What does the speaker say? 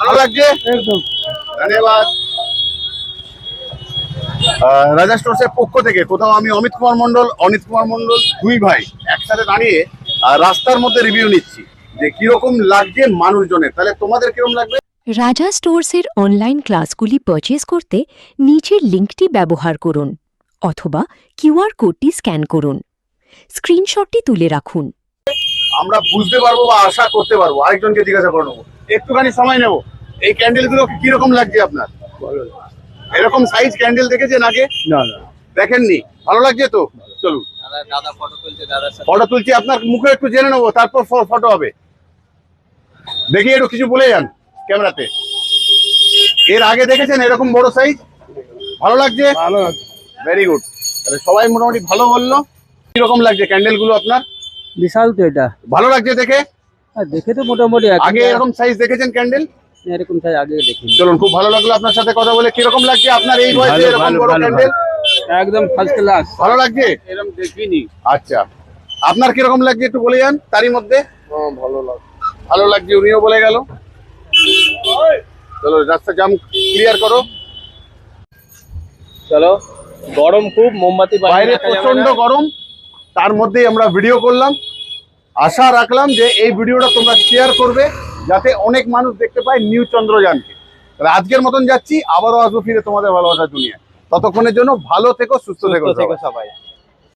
ভালো লাগছে একদম। ধন্যবাদ। রাজা স্টোর্স এর পক্ষ থেকে কোথাও আমি অনিত কুমার মন্ডল দুই ভাই একসাথে দাঁড়িয়ে রাস্তার মধ্যে রিভিউ নিচ্ছি যে কিরকম লাগছে মানুষজনের। তাহলে তোমাদের কিরকম লাগবে? রাজা স্টোর্সের অনলাইন ক্লাসগুলি পারচেজ করতে নিচের লিঙ্কটি ব্যবহার করুন অথবা কিউআর কোডটি স্ক্যান করুন। স্ক্রিনশটটি তুলে রাখুন। আমরা বুঝতে পারবো বা আশা করতে পারবো। আরেকজনকে জিজ্ঞাসা করে নেবো, একটুখানি সময় নেবো। এই ক্যান্ডেল গুলো কিরকম লাগছে আপনার? এরকম সাইজ ক্যান্ডেল দেখেছেন আগে? না না, দেখেননি? ভালো লাগছে তো? চলুন দাদা ফটো তুলছে, দাদার সাথে ফটো তুলছি, আপনার মুখে একটু জেনে নেবো, তারপর ফটো হবে। দেখি একটু কিছু বলে যান ক্যামেরাতে। এর আগে দেখেছেন এরকম বড় সাইজ? ভালো লাগছে? ভালো আছে। Very good. তাহলে সবাই মোটামুটি ভালো বললো। কিরকম লাগছে ক্যান্ডেল গুলো আপনার? বিশাল তো এটা। ভালো লাগছে দেখে? দেখে তো মোটামুটি আগে এরকম সাইজ দেখেছেন ক্যান্ডেল? এরকম তাই আগে দেখিনি। চলুন, খুব ভালো লাগলো আপনার সাথে কথা বলে। কিরকম লাগছে আপনার এই বয়সে ভালো, এরকম ভালো, বড় ভালো, ক্যান্ডেল? একদম ফার্স্ট ক্লাস। ভালো লাগছে? এরকম দেখিনি। আচ্ছা, আপনার কিরকম লাগছে একটু বলে যান তারই মধ্যে। ভালো লাগছে, উনিও বলে গেল। চলো রাস্তা জাম ক্লিয়ার করো। চলো। গরম খুব, মোমবাতি বাইরে প্রচন্ড গরম, তার মধ্যেই আমরা ভিডিও করলাম। আশা রাখলাম যে এই ভিডিওটা তোমরা শেয়ার করবে যাতে অনেক মানুষ দেখতে পায় নিউ চন্দ্রযানকে। তাহলে আজকের মতন যাচ্ছি, আবারও আসবো ফিরে তোমাদের ভালোবাসার দুনিয়া। ততক্ষণের জন্য ভালো থেকো, সুস্থ থেকো সবাই।